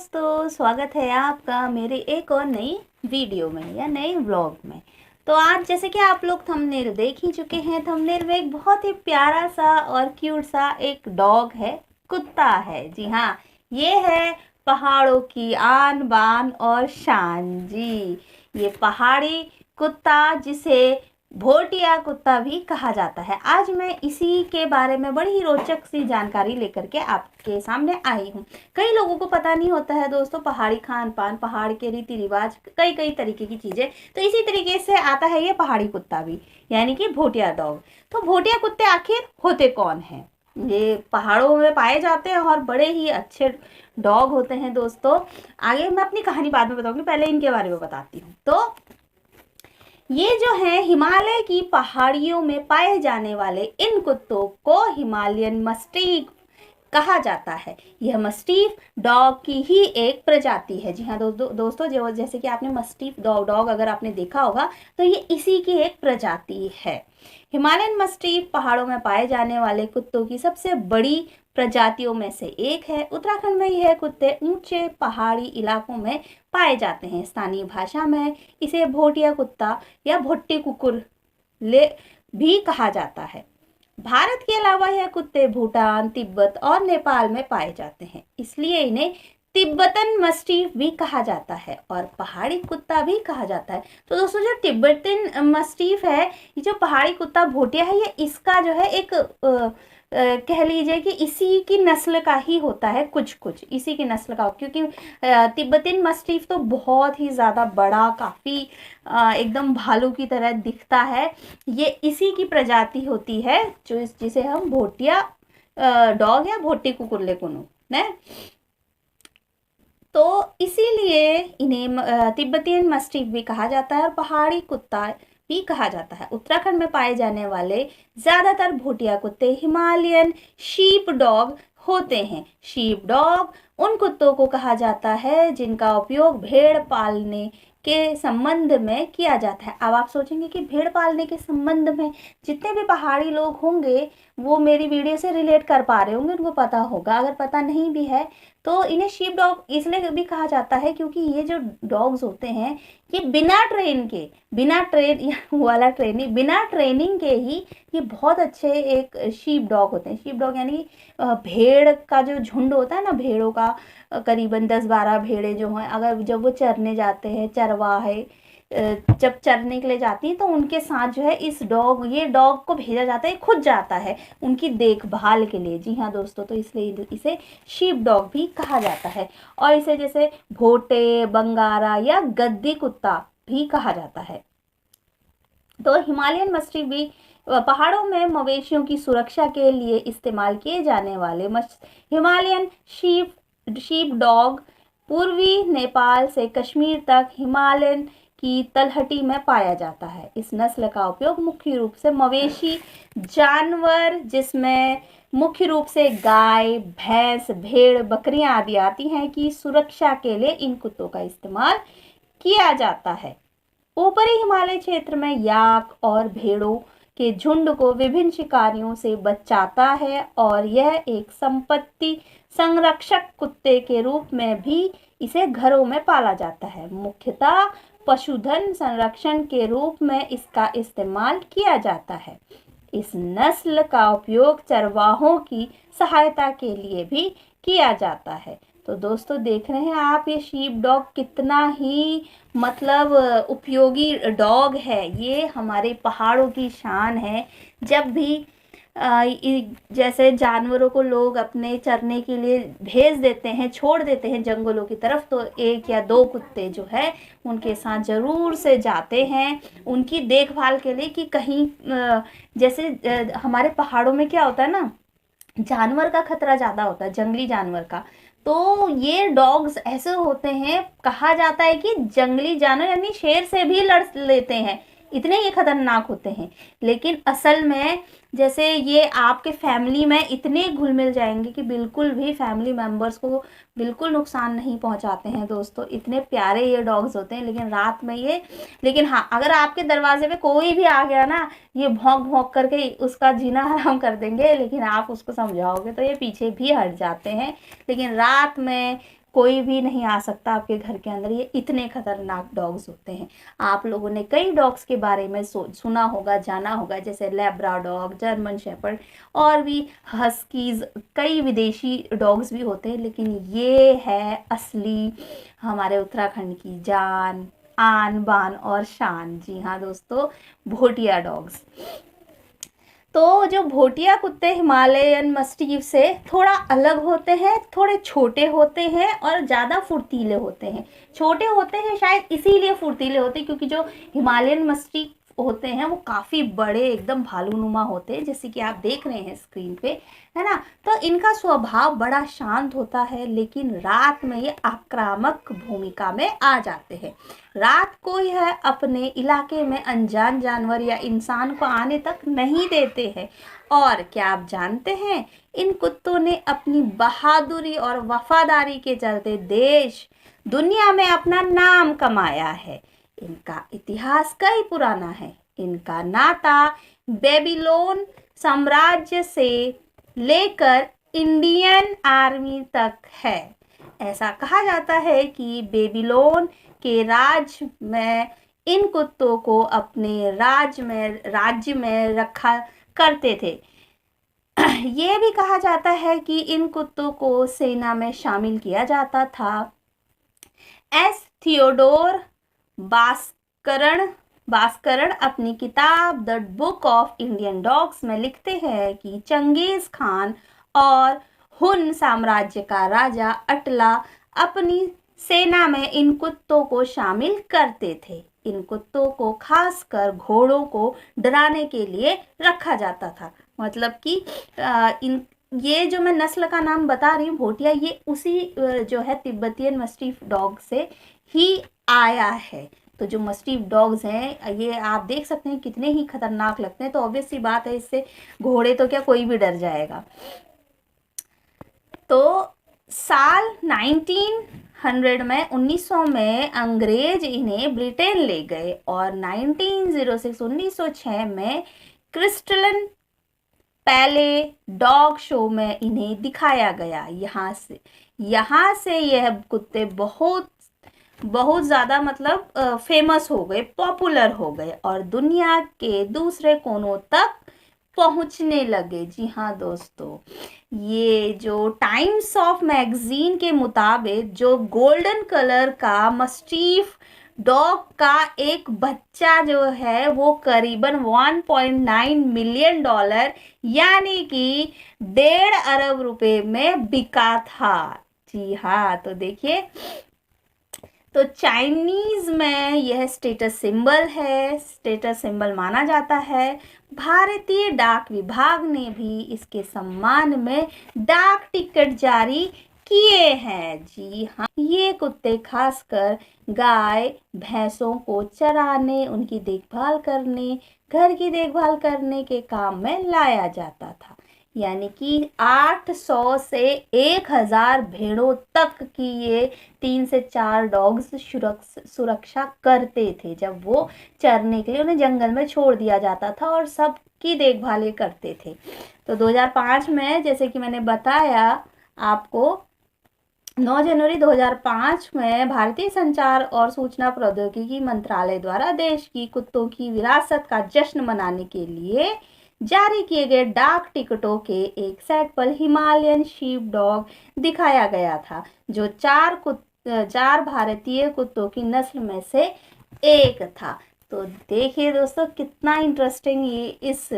दोस्तों, स्वागत है आपका मेरे एक और नई वीडियो में या नए व्लॉग में। तो आज जैसे कि आप लोग थंबनेल देख ही चुके हैं, थंबनेल में एक बहुत ही प्यारा सा और क्यूट सा एक डॉग है, कुत्ता है। जी हाँ, ये है पहाड़ों की आन बान और शान। जी, ये पहाड़ी कुत्ता जिसे भोटिया कुत्ता भी कहा जाता है। आज मैं इसी के बारे में बड़ी ही रोचक सी जानकारी लेकर के आपके सामने आई हूँ। कई लोगों को पता नहीं होता है दोस्तों, पहाड़ी खान पान, पहाड़ के रीति रिवाज, कई कई तरीके की चीजें। तो इसी तरीके से आता है ये पहाड़ी कुत्ता भी, यानी कि भोटिया डॉग। तो भोटिया कुत्ते आखिर होते कौन हैं? ये पहाड़ों में पाए जाते हैं और बड़े ही अच्छे डॉग होते हैं दोस्तों। आगे मैं अपनी कहानी बाद में बताऊंगी, पहले इनके बारे में बताती हूँ। तो ये जो है हिमालय की पहाड़ियों में पाए जाने वाले इन कुत्तों को हिमालयन मस्टिफ कहा जाता है। यह मस्टिफ डॉग की ही एक प्रजाति है। जी हाँ दोस्तों, जो जैसे कि आपने मस्टिफ डॉग अगर आपने देखा होगा तो ये इसी की एक प्रजाति है। हिमालयन मस्टिफ पहाड़ों में पाए जाने वाले कुत्तों की सबसे बड़ी प्रजातियों में से एक है। उत्तराखंड में यह कुत्ते ऊंचे पहाड़ी इलाकों में पाए जाते हैं। स्थानीय भाषा में इसे भोटिया कुत्ता या भोट्टी कुकुर ले भी कहा जाता है। भारत के अलावा यह कुत्ते भूटान, तिब्बत और नेपाल में पाए जाते हैं, इसलिए इन्हें तिब्बतन मस्टिफ भी कहा जाता है और पहाड़ी कुत्ता भी कहा जाता है। तो दोस्तों, जो तिब्बतन मस्टिफ है, ये जो पहाड़ी कुत्ता भोटिया है, ये इसका जो है एक कह लीजिए कि इसी की नस्ल का ही होता है, कुछ कुछ इसी की नस्ल का, क्योंकि तिब्बतन मस्टिफ तो बहुत ही ज़्यादा बड़ा, काफ़ी एकदम भालू की तरह दिखता है। ये इसी की प्रजाति होती है जो जिसे हम भोटिया डॉग या भोटी कुकुरले कुनु ने। तो इसीलिए इन्हें तिब्बतियन मस्टिफ भी कहा जाता है और पहाड़ी कुत्ता भी कहा जाता है। उत्तराखंड में पाए जाने वाले ज्यादातर भोटिया कुत्ते हिमालयन शीप डॉग होते हैं। शीप डॉग उन कुत्तों को कहा जाता है जिनका उपयोग भेड़ पालने के संबंध में किया जाता है। अब आप सोचेंगे कि भेड़ पालने के संबंध में जितने भी पहाड़ी लोग होंगे वो मेरी वीडियो से रिलेट कर पा रहे होंगे, उनको पता होगा। अगर पता नहीं भी है तो इन्हें शीप डॉग इसलिए भी कहा जाता है क्योंकि ये जो डॉग्स होते हैं ये बिना ट्रेनिंग के ही ये बहुत अच्छे एक शीप डॉग होते हैं। शीप डॉग यानी भेड़ का जो झुंड होता है ना, भेड़ों का करीबन 10-12 भेड़े जो हैं, अगर जब वो चरने जाते हैं, चरवाहे जब चरने के लिए जाती हैं तो उनके साथ जो है ये डॉग को भेजा जाता है, खुद जाता है उनकी देखभाल के लिए। जी हाँ दोस्तों, तो इसलिए इसे शीप डॉग भी कहा जाता है और इसे जैसे भोटे, बंगारा या गद्दी कुत्ता भी कहा जाता है। तो हिमालयन मस्टिफ भी पहाड़ों में मवेशियों की सुरक्षा के लिए इस्तेमाल किए जाने वाले हिमालयन शीप डॉग पूर्वी नेपाल से कश्मीर तक हिमालयन की तलहटी में पाया जाता है। इस नस्ल का उपयोग मुख्य रूप से मवेशी जानवर, जिसमें मुख्य रूप से गाय, भैंस, भेड़, बकरियां आदि आती हैं, की सुरक्षा के लिए इन कुत्तों का इस्तेमाल किया जाता है। ऊपरी हिमालय क्षेत्र में याक और भेड़ों के झुंड को विभिन्न शिकारियों से बचाता है और यह एक संपत्ति संरक्षक कुत्ते के रूप में भी इसे घरों में पाला जाता है। मुख्यतः पशुधन संरक्षण के रूप में इसका इस्तेमाल किया जाता है। इस नस्ल का उपयोग चरवाहों की सहायता के लिए भी किया जाता है। तो दोस्तों, देख रहे हैं आप ये शीप डॉग कितना ही मतलब उपयोगी डॉग है। ये हमारे पहाड़ों की शान है। जब भी जैसे जानवरों को लोग अपने चरने के लिए भेज देते हैं, छोड़ देते हैं जंगलों की तरफ, तो 1 या 2 कुत्ते जो है उनके साथ जरूर से जाते हैं उनकी देखभाल के लिए, कि कहीं जैसे हमारे पहाड़ों में क्या होता है ना, जानवर का खतरा ज़्यादा होता है, जंगली जानवर का। तो ये डॉग्स ऐसे होते हैं, कहा जाता है कि जंगली जानवर यानी शेर से भी लड़ लेते हैं, इतने ये खतरनाक होते हैं। लेकिन असल में जैसे ये आपके फैमिली में इतने घुल मिल जाएंगे कि बिल्कुल भी फैमिली मेंबर्स को बिल्कुल नुकसान नहीं पहुंचाते हैं दोस्तों। इतने प्यारे ये डॉग्स होते हैं। लेकिन हाँ, अगर आपके दरवाजे पे कोई भी आ गया ना, ये भौंक भौंक करके उसका जीना हराम कर देंगे, लेकिन आप उसको समझाओगे तो ये पीछे भी हट जाते हैं। लेकिन रात में कोई भी नहीं आ सकता आपके घर के अंदर, ये इतने खतरनाक डॉग्स होते हैं। आप लोगों ने कई डॉग्स के बारे में सुना होगा, जाना होगा, जैसे लैब्राडॉग, जर्मन शेपर्ड और भी हस्कीज, कई विदेशी डॉग्स भी होते हैं, लेकिन ये है असली हमारे उत्तराखंड की जान, आन बान और शान। जी हाँ दोस्तों, भोटिया डॉग्स। तो जो भोटिया कुत्ते हिमालयन मस्टीफ से थोड़ा अलग होते हैं, थोड़े छोटे होते हैं और ज़्यादा फुर्तीले होते हैं। छोटे होते हैं शायद इसीलिए फुर्तीले होते हैं क्योंकि जो हिमालयन मस्टीफ होते हैं वो काफ़ी बड़े, एकदम भालूनुमा होते हैं, जैसे कि आप देख रहे हैं स्क्रीन पे, है ना। तो इनका स्वभाव बड़ा शांत होता है, लेकिन रात में ये आक्रामक भूमिका में आ जाते हैं। रात को यह अपने इलाके में अनजान जानवर या इंसान को आने तक नहीं देते हैं। और क्या आप जानते हैं, इन कुत्तों ने अपनी बहादुरी और वफादारी के चलते देश दुनिया में अपना नाम कमाया है। इनका इतिहास कई पुराना है। इनका नाता बेबीलोन साम्राज्य से लेकर इंडियन आर्मी तक है। ऐसा कहा जाता है कि बेबीलोन के राज्य में इन कुत्तों को अपने राज्य में रखा करते थे। ये भी कहा जाता है कि इन कुत्तों को सेना में शामिल किया जाता था। एस थियोडोर भास्करण अपनी किताब the book of Indian dogs में लिखते हैं कि चंगेज खान और हुन साम्राज्य का राजा अटला अपनी सेना में इन कुत्तों को शामिल करते थे। इन कुत्तों को खासकर घोड़ों को डराने के लिए रखा जाता था। मतलब कि ये जो मैं नस्ल का नाम बता रही हूँ भोटिया, ये उसी जो है तिब्बतियन मस्टीफ डॉग से ही आया है। तो जो मस्टीफ डॉग्स हैं ये आप देख सकते हैं कितने ही खतरनाक लगते हैं। तो ऑब्वियस सी बात है, इससे घोड़े तो क्या कोई भी डर जाएगा। तो साल 1900 में अंग्रेज इन्हें ब्रिटेन ले गए और 1906 में क्रिस्टलन पैले डॉग शो में इन्हें दिखाया गया। यहाँ से यह कुत्ते बहुत ज़्यादा मतलब फेमस हो गए, पॉपुलर हो गए और दुनिया के दूसरे कोनों तक पहुंचने लगे। जी हाँ दोस्तों, ये जो टाइम्स ऑफ मैगजीन के मुताबिक जो गोल्डन कलर का मस्टीफ डॉग का एक बच्चा जो है वो करीबन 1.9 मिलियन डॉलर यानी कि 1.5 अरब रुपए में बिका था। जी हाँ, तो देखिए, तो चाइनीज में यह स्टेटस सिंबल है, स्टेटस सिंबल माना जाता है। भारतीय डाक विभाग ने भी इसके सम्मान में डाक टिकट जारी किए हैं। जी हाँ, ये कुत्ते खासकर गाय भैंसों को चराने, उनकी देखभाल करने, घर की देखभाल करने के काम में लाया जाता था। यानी कि 800 से 1000 भेड़ों तक की ये 3 से 4 डॉग्स सुरक्षा करते थे। जब वो चरने के लिए उन्हें जंगल में छोड़ दिया जाता था और सबकी देखभाल करते थे। तो 2005 में, जैसे कि मैंने बताया आपको, 9 जनवरी 2005 में भारतीय संचार और सूचना प्रौद्योगिकी मंत्रालय द्वारा देश की कुत्तों की विरासत का जश्न मनाने के लिए जारी किए गए डाक टिकटों के एक सेट पर हिमालयन शीप डॉग दिखाया गया था, जो 4 भारतीय कुत्तों की नस्ल में से एक था। तो देखिए दोस्तों, कितना इंटरेस्टिंग ये इस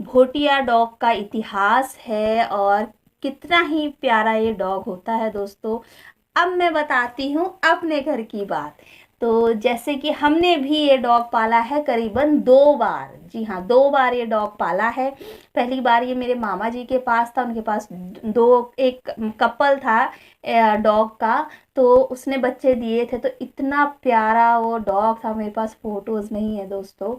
भोटिया डॉग का इतिहास है और कितना ही प्यारा ये डॉग होता है दोस्तों। अब मैं बताती हूँ अपने घर की बात। तो जैसे कि हमने भी ये डॉग पाला है करीबन 2 बार। जी हाँ, 2 बार ये डॉग पाला है। पहली बार ये मेरे मामा जी के पास था, उनके पास एक कपल था डॉग का, तो उसने बच्चे दिए थे। तो इतना प्यारा वो डॉग था, मेरे पास फोटोज़ नहीं है दोस्तों,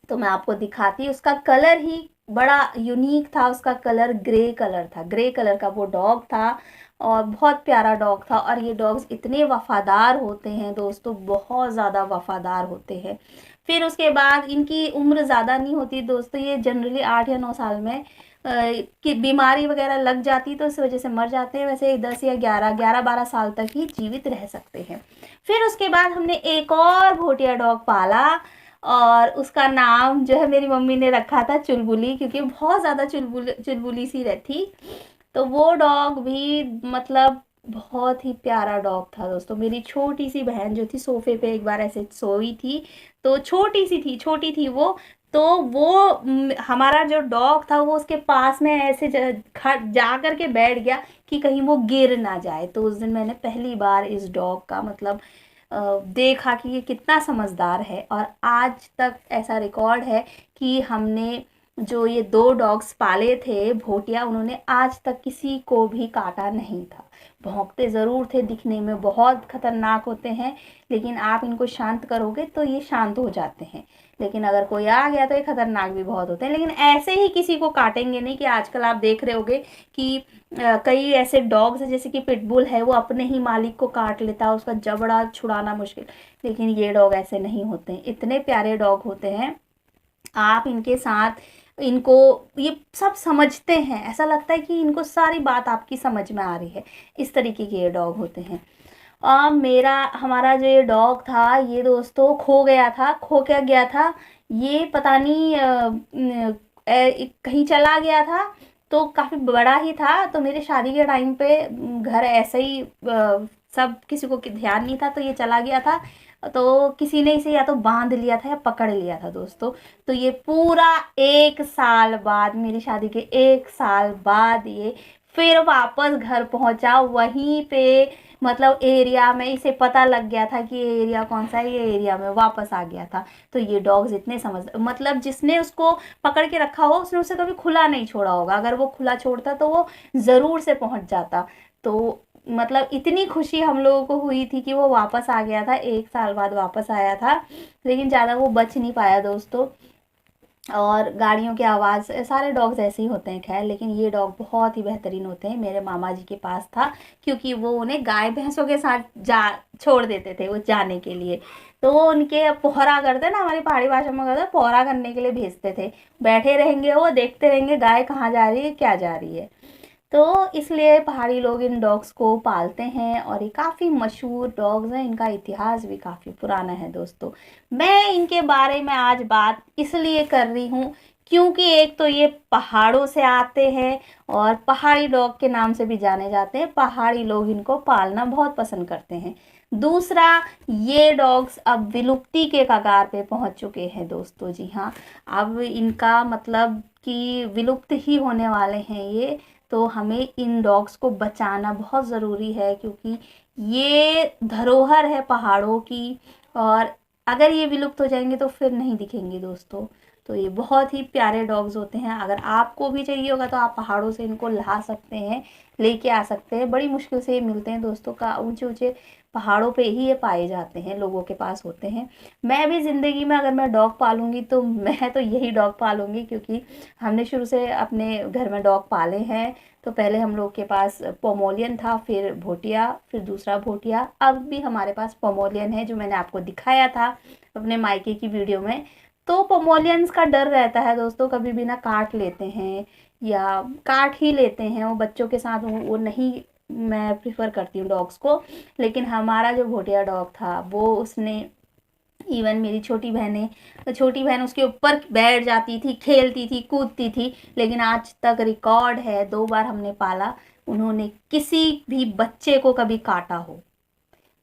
तो मैं आपको दिखाती हूँ। उसका कलर ही बड़ा यूनिक था, उसका कलर ग्रे कलर था, ग्रे कलर का वो डॉग था और बहुत प्यारा डॉग था। और ये डॉग्स इतने वफ़ादार होते हैं दोस्तों, बहुत ज़्यादा वफ़ादार होते हैं। फिर उसके बाद इनकी उम्र ज़्यादा नहीं होती दोस्तों, ये जनरली 8 या 9 साल में कि बीमारी वगैरह लग जाती तो इस वजह से मर जाते हैं। वैसे 10 या 11-12 साल तक ही जीवित रह सकते हैं। फिर उसके बाद हमने एक और भोटिया डॉग पाला और उसका नाम जो है मेरी मम्मी ने रखा था चुलबुली, क्योंकि बहुत ज़्यादा चुलबुली सी रहती। तो वो डॉग भी मतलब बहुत ही प्यारा डॉग था दोस्तों। मेरी छोटी सी बहन जो थी सोफे पे एक बार ऐसे सोई थी, तो छोटी थी वो, तो वो हमारा जो डॉग था वो उसके पास में ऐसे जा कर के बैठ गया कि कहीं वो गिर ना जाए। तो उस दिन मैंने पहली बार इस डॉग का मतलब देखा कि ये कितना समझदार है। और आज तक ऐसा रिकॉर्ड है कि हमने जो ये 2 डॉग्स पाले थे भोटिया, उन्होंने आज तक किसी को भी काटा नहीं था। भौंकते ज़रूर थे, दिखने में बहुत खतरनाक होते हैं, लेकिन आप इनको शांत करोगे तो ये शांत हो जाते हैं। लेकिन अगर कोई आ गया तो ये खतरनाक भी बहुत होते हैं, लेकिन ऐसे ही किसी को काटेंगे नहीं कि आजकल आप देख रहे होगे कि कई ऐसे डॉग्स हैं जैसे कि पिटबुल है, वो अपने ही मालिक को काट लेता है, उसका जबड़ा छुड़ाना मुश्किल। लेकिन ये डॉग ऐसे नहीं होते हैं, इतने प्यारे डॉग होते हैं। आप इनके साथ इनको ये सब समझते हैं, ऐसा लगता है कि इनको सारी बात आपकी समझ में आ रही है। इस तरीके के ये डॉग होते हैं। हमारा जो ये डॉग था ये दोस्तों खो क्या गया था, ये पता नहीं कहीं चला गया था। तो काफ़ी बड़ा ही था, तो मेरे शादी के टाइम पे घर ऐसे ही सब किसी को ध्यान नहीं था, तो ये चला गया था। तो किसी ने इसे या तो बांध लिया था या पकड़ लिया था दोस्तों। तो ये पूरा 1 साल बाद, मेरी शादी के 1 साल बाद ये फिर वापस घर पहुंचा, वहीं पे मतलब एरिया में इसे पता लग गया था कि ये एरिया कौन सा है, ये एरिया में वापस आ गया था। तो ये डॉग्स इतने समझ मतलब जिसने उसको पकड़ के रखा हो उसने उसे कभी खुला नहीं छोड़ा होगा, अगर वो खुला छोड़ता तो वो ज़रूर से पहुंच जाता। तो मतलब इतनी खुशी हम लोगों को हुई थी कि वो वापस आ गया था, 1 साल बाद वापस आया था। लेकिन ज़्यादा वो बच नहीं पाया दोस्तों, और गाड़ियों की आवाज़, सारे डॉग्स ऐसे ही होते हैं खैर, लेकिन ये डॉग बहुत ही बेहतरीन होते हैं। मेरे मामा जी के पास था, क्योंकि वो उन्हें गाय भैंसों के साथ जा छोड़ देते थे वो जाने के लिए। तो वो उनके पोहरा करते ना, हमारी पहाड़ी भाषा में कहते पोहरा करने के लिए भेजते थे। बैठे रहेंगे वो, देखते रहेंगे गाय कहाँ जा रही है, क्या जा रही है। तो इसलिए पहाड़ी लोग इन डॉग्स को पालते हैं, और ये काफ़ी मशहूर डॉग्स हैं, इनका इतिहास भी काफ़ी पुराना है दोस्तों। मैं इनके बारे में आज बात इसलिए कर रही हूँ क्योंकि एक तो ये पहाड़ों से आते हैं और पहाड़ी डॉग के नाम से भी जाने जाते हैं। पहाड़ी लोग इनको पालना बहुत पसंद करते हैं। दूसरा, ये डॉग्स अब विलुप्ति के कगार पे पहुंच चुके हैं दोस्तों। जी हाँ, अब इनका मतलब कि विलुप्त ही होने वाले हैं ये। तो हमें इन डॉग्स को बचाना बहुत ज़रूरी है, क्योंकि ये धरोहर है पहाड़ों की, और अगर ये विलुप्त हो जाएंगे तो फिर नहीं दिखेंगे दोस्तों। तो ये बहुत ही प्यारे डॉग्स होते हैं। अगर आपको भी चाहिए होगा तो आप पहाड़ों से इनको ला सकते हैं, लेके आ सकते हैं। बड़ी मुश्किल से ये मिलते हैं दोस्तों, का ऊंचे ऊंचे पहाड़ों पे ही ये पाए जाते हैं, लोगों के पास होते हैं। मैं भी ज़िंदगी में अगर मैं डॉग पालूंगी तो मैं तो यही डॉग पालूंगी, क्योंकि हमने शुरू से अपने घर में डॉग पाले हैं। तो पहले हम लोग के पास पोमोलियन था, फिर भोटिया, फिर दूसरा भोटिया, अब भी हमारे पास पोमोलियन है जो मैंने आपको दिखाया था अपने मायके की वीडियो में। तो पोमोलियंस का डर रहता है दोस्तों, कभी भी ना काट लेते हैं या काट ही लेते हैं वो बच्चों के साथ, वो नहीं, मैं प्रिफर करती हूँ डॉग्स को। लेकिन हमारा जो भोटिया डॉग था वो उसने, इवन मेरी छोटी बहन उसके ऊपर बैठ जाती थी, खेलती थी, कूदती थी, लेकिन आज तक रिकॉर्ड है 2 बार हमने पाला, उन्होंने किसी भी बच्चे को कभी काटा हो।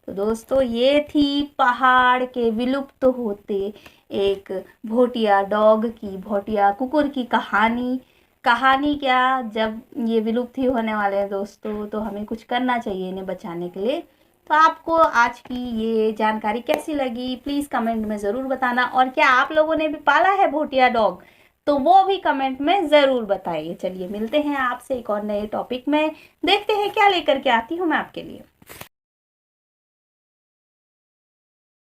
तो दोस्तों ये थी पहाड़ के विलुप्त होते एक भोटिया डॉग की, भोटिया कुकुर की कहानी। कहानी क्या, जब ये विलुप्त ही होने वाले हैं दोस्तों तो हमें कुछ करना चाहिए इन्हें बचाने के लिए। तो आपको आज की ये जानकारी कैसी लगी प्लीज़ कमेंट में ज़रूर बताना, और क्या आप लोगों ने भी पाला है भोटिया डॉग तो वो भी कमेंट में ज़रूर बताइए। चलिए मिलते हैं आपसे एक और नए टॉपिक में, देखते हैं क्या लेकर के आती हूँ मैं आपके लिए।